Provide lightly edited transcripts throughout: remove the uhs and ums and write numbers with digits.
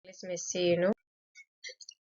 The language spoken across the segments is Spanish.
Mesino.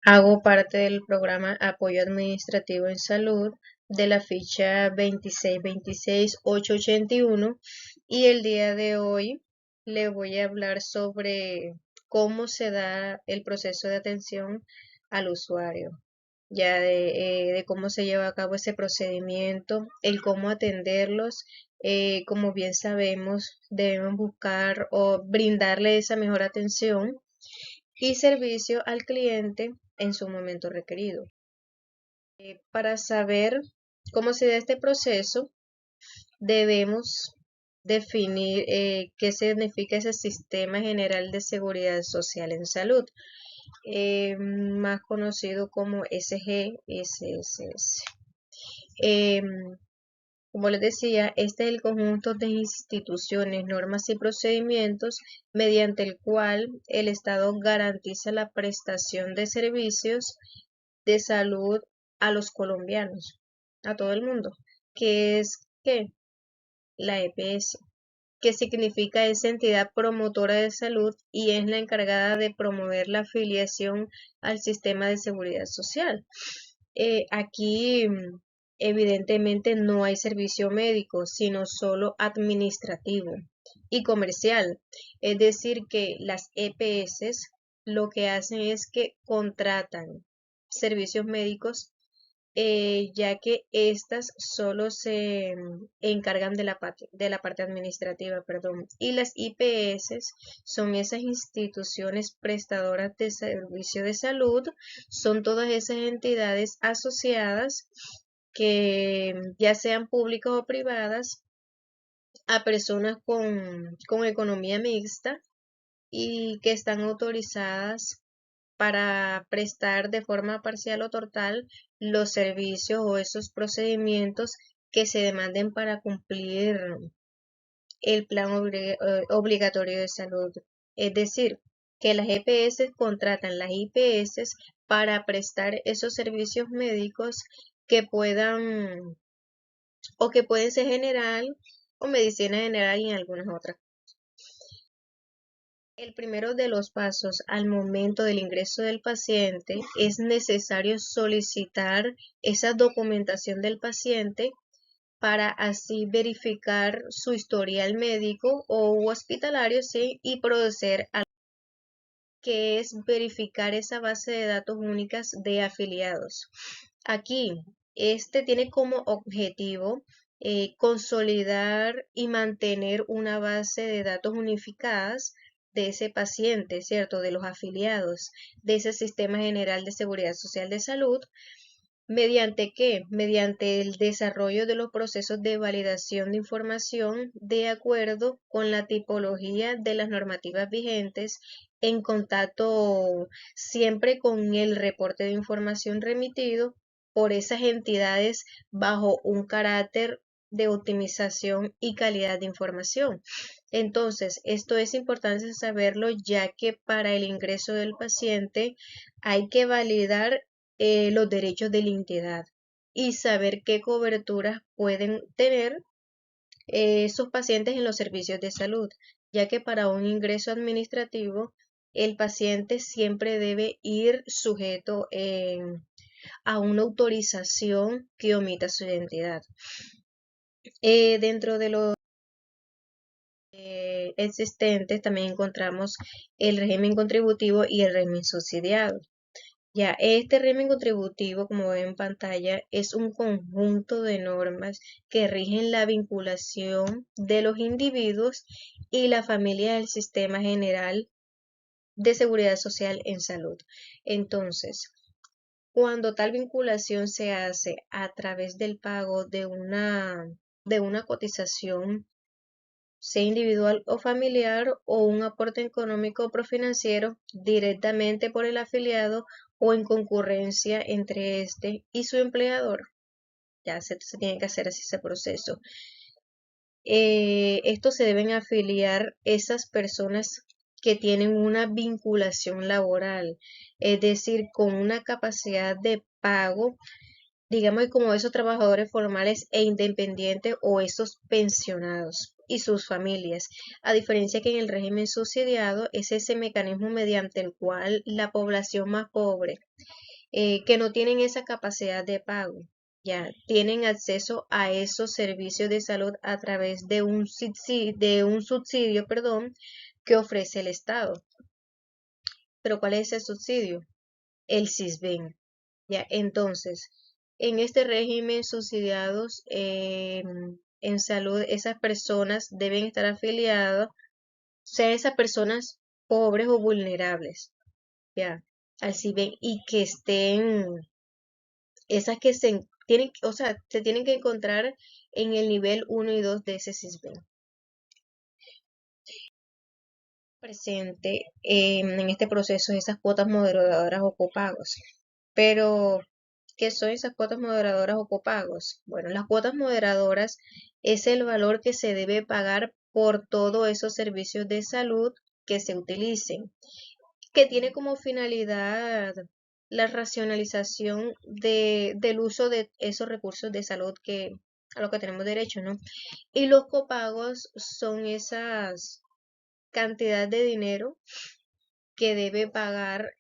Hago parte del programa Apoyo Administrativo en Salud de la ficha 2626881 y el día de hoy le voy a hablar sobre cómo se da el proceso de atención al usuario, ya de cómo se lleva a cabo ese procedimiento, el cómo atenderlos. Como bien sabemos, debemos buscar o brindarle esa mejor atención y servicio al cliente en su momento requerido. Para saber cómo se da este proceso, debemos definir qué significa ese Sistema General de Seguridad Social en Salud, más conocido como SGSS. Como les decía, este es el conjunto de instituciones, normas y procedimientos mediante el cual el Estado garantiza la prestación de servicios de salud a los colombianos, a todo el mundo, que es ¿qué? La EPS, que significa esa entidad promotora de salud y es la encargada de promover la afiliación al sistema de seguridad social. Aquí evidentemente no hay servicio médico, sino solo administrativo y comercial. Es decir, que las EPS lo que hacen es que contratan servicios médicos, ya que éstas solo se encargan de la parte administrativa, perdón, y las IPS son esas instituciones prestadoras de servicio de salud, son todas esas entidades asociadas que ya sean públicas o privadas a personas con economía mixta y que están autorizadas para prestar de forma parcial o total los servicios o esos procedimientos que se demanden para cumplir el plan obligatorio de salud. Es decir, que las EPS contratan las IPS para prestar esos servicios médicos que puedan o que pueden ser general o medicina general y en algunas otras. El primero de los pasos al momento del ingreso del paciente es necesario solicitar esa documentación del paciente para así verificar su historial médico o hospitalario, ¿sí? Y proceder a que es verificar esa base de datos únicas de afiliados. Aquí, este tiene como objetivo consolidar y mantener una base de datos unificadas de ese paciente, ¿cierto? De los afiliados de ese Sistema General de Seguridad Social de Salud. ¿Mediante qué? Mediante el desarrollo de los procesos de validación de información de acuerdo con la tipología de las normativas vigentes, en contacto siempre con el reporte de información remitido por esas entidades bajo un carácter de optimización y calidad de información. Entonces, esto es importante saberlo, ya que para el ingreso del paciente hay que validar los derechos de la entidad y saber qué coberturas pueden tener esos pacientes en los servicios de salud, ya que para un ingreso administrativo el paciente siempre debe ir sujeto a una autorización que omita su identidad. Dentro de los existentes también encontramos el régimen contributivo y el régimen subsidiado. Ya, este régimen contributivo, como ven en pantalla, es un conjunto de normas que rigen la vinculación de los individuos y la familia del Sistema General de Seguridad Social en Salud. Entonces, cuando tal vinculación se hace a través del pago de una cotización, sea individual o familiar, o un aporte económico o profinanciero directamente por el afiliado o en concurrencia entre este y su empleador. Ya se tiene que hacer así ese proceso. Estos se deben afiliar esas personas que tienen una vinculación laboral, es decir, con una capacidad de pago digamos que como esos trabajadores formales e independientes o esos pensionados y sus familias, a diferencia que en el régimen subsidiado es ese mecanismo mediante el cual la población más pobre, que no tienen esa capacidad de pago, ya tienen acceso a esos servicios de salud a través de un subsidio, perdón, que ofrece el Estado. Pero ¿cuál es ese subsidio? El SISBEN. Ya, entonces, en este régimen subsidiados en salud, esas personas deben estar afiliadas, sea esas personas pobres o vulnerables, ya, al SISBEN y que estén, esas que se tienen, o sea, se tienen que encontrar en el nivel 1 y 2 de ese SISBEN. Presente en este proceso esas cuotas moderadoras o copagos. Pero, ¿qué son esas cuotas moderadoras o copagos? Bueno, las cuotas moderadoras es el valor que se debe pagar por todos esos servicios de salud que se utilicen, que tiene como finalidad la racionalización del uso de esos recursos de salud a lo que tenemos derecho, ¿no? Y los copagos son esas cantidad de dinero que debe pagar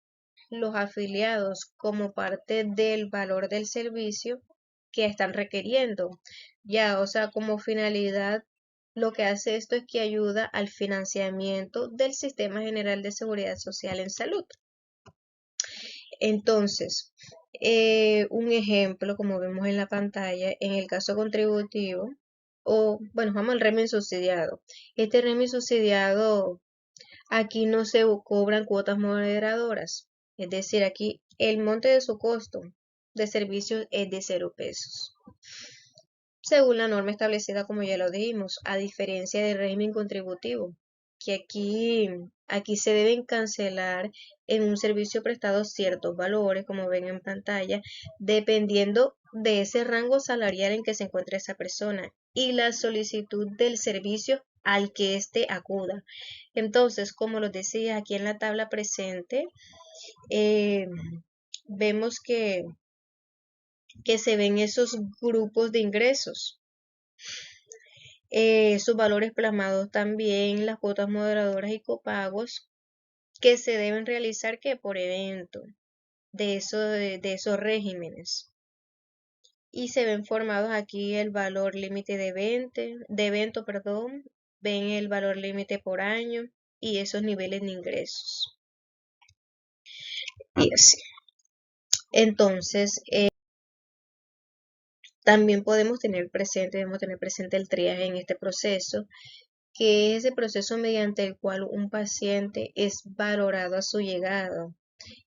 los afiliados como parte del valor del servicio que están requiriendo. Ya, o sea, como finalidad, lo que hace esto es que ayuda al financiamiento del Sistema General de Seguridad Social en Salud. Entonces, un ejemplo, como vemos en la pantalla, en el caso contributivo, o bueno, vamos al régimen subsidiado. Este régimen subsidiado, aquí no se cobran cuotas moderadoras, es decir, aquí el monte de su costo de servicios es de 0 pesos, según la norma establecida, como ya lo dijimos, a diferencia del régimen contributivo, que aquí se deben cancelar en un servicio prestado ciertos valores, como ven en pantalla, dependiendo de ese rango salarial en que se encuentra esa persona y la solicitud del servicio al que éste acuda. Entonces, como lo decía aquí en la tabla presente, eh, vemos que se ven esos grupos de ingresos. Sus valores plasmados también, las cuotas moderadoras y copagos que se deben realizar que por evento de esos regímenes. Y se ven formados aquí el valor límite de evento, perdón, ven el valor límite por año y esos niveles de ingresos. Y así. Entonces, también debemos tener presente el triaje en este proceso, que es el proceso mediante el cual un paciente es valorado a su llegada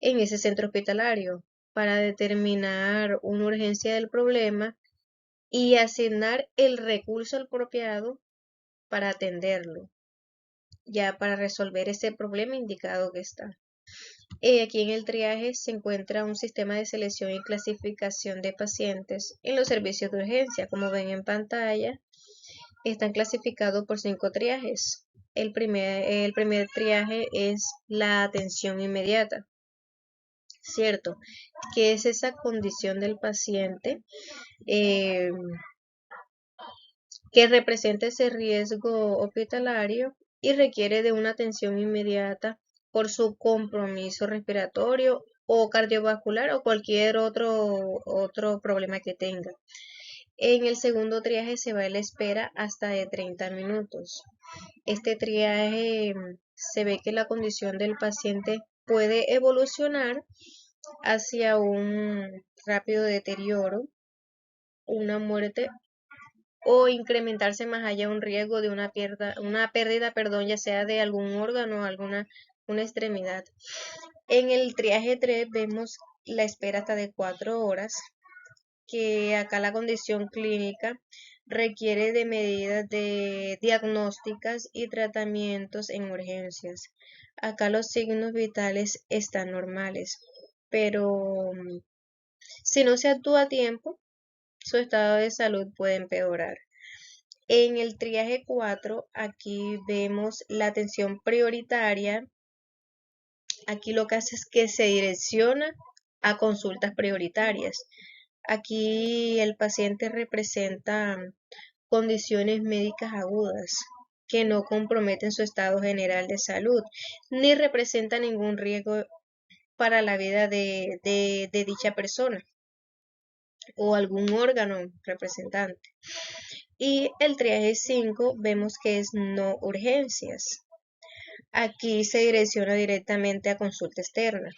en ese centro hospitalario para determinar una urgencia del problema y asignar el recurso apropiado para atenderlo, ya para resolver ese problema indicado que está. Aquí en el triaje se encuentra un sistema de selección y clasificación de pacientes en los servicios de urgencia. Como ven en pantalla, están clasificados por 5 triajes. El primer triaje es la atención inmediata, ¿cierto? Que es esa condición del paciente eh, que representa ese riesgo hospitalario y requiere de una atención inmediata por su compromiso respiratorio o cardiovascular o cualquier otro problema que tenga. En el segundo triaje se va a la espera hasta de 30 minutos. Este triaje se ve que la condición del paciente puede evolucionar hacia un rápido deterioro, una muerte o incrementarse más allá un riesgo de una pérdida, perdón, ya sea de algún órgano o una extremidad. En el triaje 3 vemos la espera hasta de 4 horas, que acá la condición clínica requiere de medidas de diagnósticas y tratamientos en urgencias. Acá los signos vitales están normales, pero si no se actúa a tiempo, su estado de salud puede empeorar. En el triaje 4, aquí vemos la atención prioritaria. Aquí lo que hace es que se direcciona a consultas prioritarias. Aquí el paciente representa condiciones médicas agudas que no comprometen su estado general de salud, ni representa ningún riesgo para la vida de dicha persona o algún órgano representante. Y el triaje 5 vemos que es no urgencias. Aquí se direcciona directamente a consulta externa.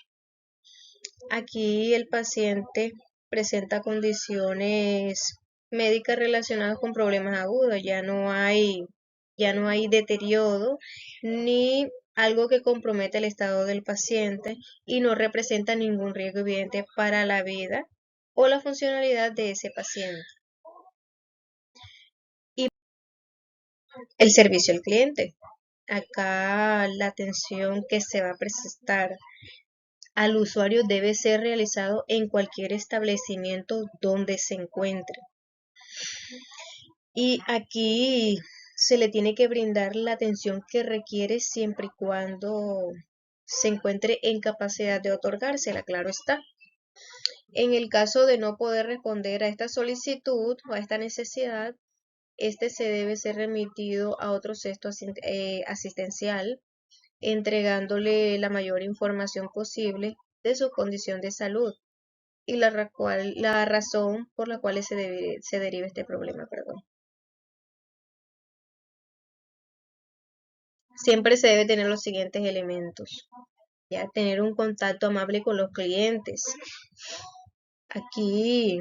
Aquí el paciente presenta condiciones médicas relacionadas con problemas agudos, ya no hay deterioro ni algo que comprometa el estado del paciente y no representa ningún riesgo evidente para la vida o la funcionalidad de ese paciente. Y el servicio al cliente. Acá la atención que se va a prestar al usuario debe ser realizado en cualquier establecimiento donde se encuentre. Y aquí se le tiene que brindar la atención que requiere siempre y cuando se encuentre en capacidad de otorgársela, claro está. En el caso de no poder responder a esta solicitud o a esta necesidad, este se debe ser remitido a otro centro asistencial, entregándole la mayor información posible de su condición de salud y la razón por la cual se deriva este problema, perdón. Siempre se debe tener los siguientes elementos. Ya, tener un contacto amable con los clientes. Aquí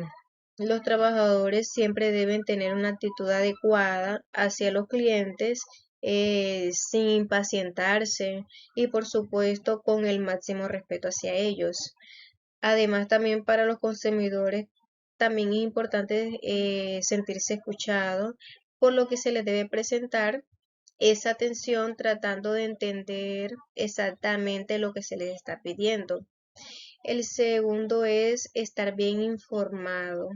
los trabajadores siempre deben tener una actitud adecuada hacia los clientes, sin impacientarse y por supuesto con el máximo respeto hacia ellos. Además, también para los consumidores también es importante sentirse escuchado, por lo que se les debe presentar esa atención tratando de entender exactamente lo que se les está pidiendo. El segundo es estar bien informado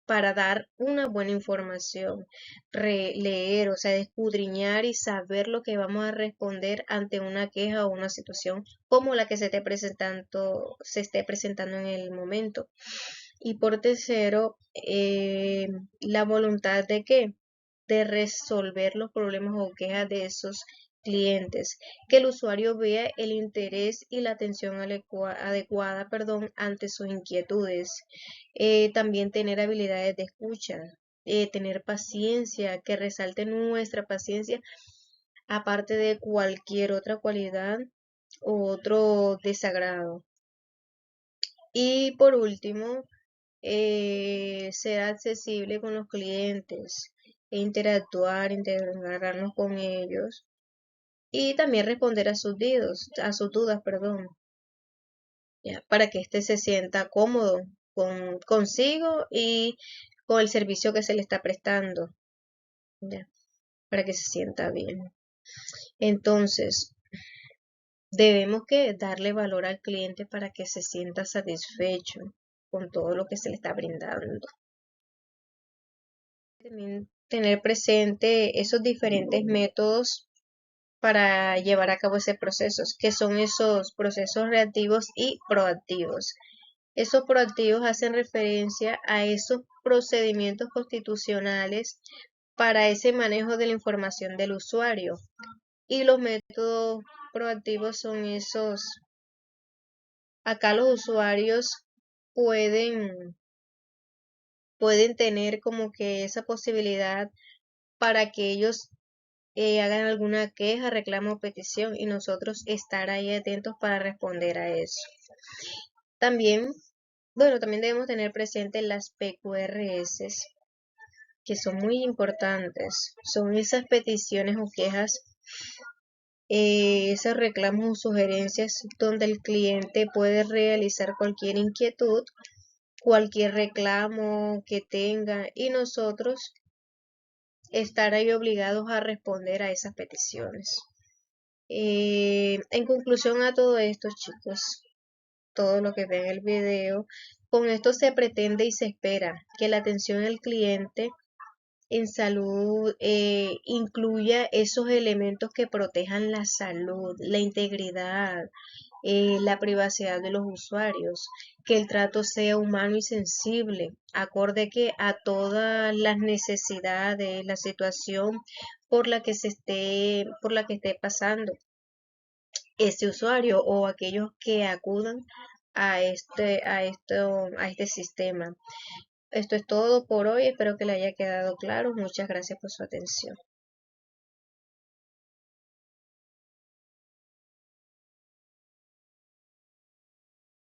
para dar una buena información, leer, o sea, escudriñar y saber lo que vamos a responder ante una queja o una situación como la que se esté presentando en el momento. Y por tercero, la voluntad de qué? De resolver los problemas o quejas de esos clientes, que el usuario vea el interés y la atención adecuada, ante sus inquietudes. También tener habilidades de escucha, tener paciencia, que resalte nuestra paciencia, aparte de cualquier otra cualidad u otro desagrado. Y por último, ser accesible con los clientes, integrarnos con ellos y también responder a sus dudas, perdón, ya, para que éste se sienta cómodo consigo y con el servicio que se le está prestando, ya, para que se sienta bien. Entonces, debemos que darle valor al cliente para que se sienta satisfecho con todo lo que se le está brindando. También tener presente esos diferentes métodos para llevar a cabo ese proceso, que son esos procesos reactivos y proactivos. Esos proactivos hacen referencia a esos procedimientos constitucionales para ese manejo de la información del usuario. Y los métodos proactivos son esos. Acá los usuarios pueden, pueden tener como que esa posibilidad para que ellos hagan alguna queja, reclamo o petición y nosotros estar ahí atentos para responder a eso. También, bueno, también debemos tener presente las PQRS, que son muy importantes. Son esas peticiones o quejas, esos reclamos o sugerencias donde el cliente puede realizar cualquier inquietud, cualquier reclamo que tenga y nosotros estar ahí obligados a responder a esas peticiones. En conclusión a todo esto, chicos, todo lo que ven en el video, con esto se pretende y se espera que la atención al cliente en salud incluya esos elementos que protejan la salud, la integridad, la privacidad de los usuarios, que el trato sea humano y sensible, acorde que a todas las necesidades, la situación por la que esté pasando ese usuario o aquellos que acudan a este sistema. Esto es todo por hoy, espero que le haya quedado claro. Muchas gracias por su atención.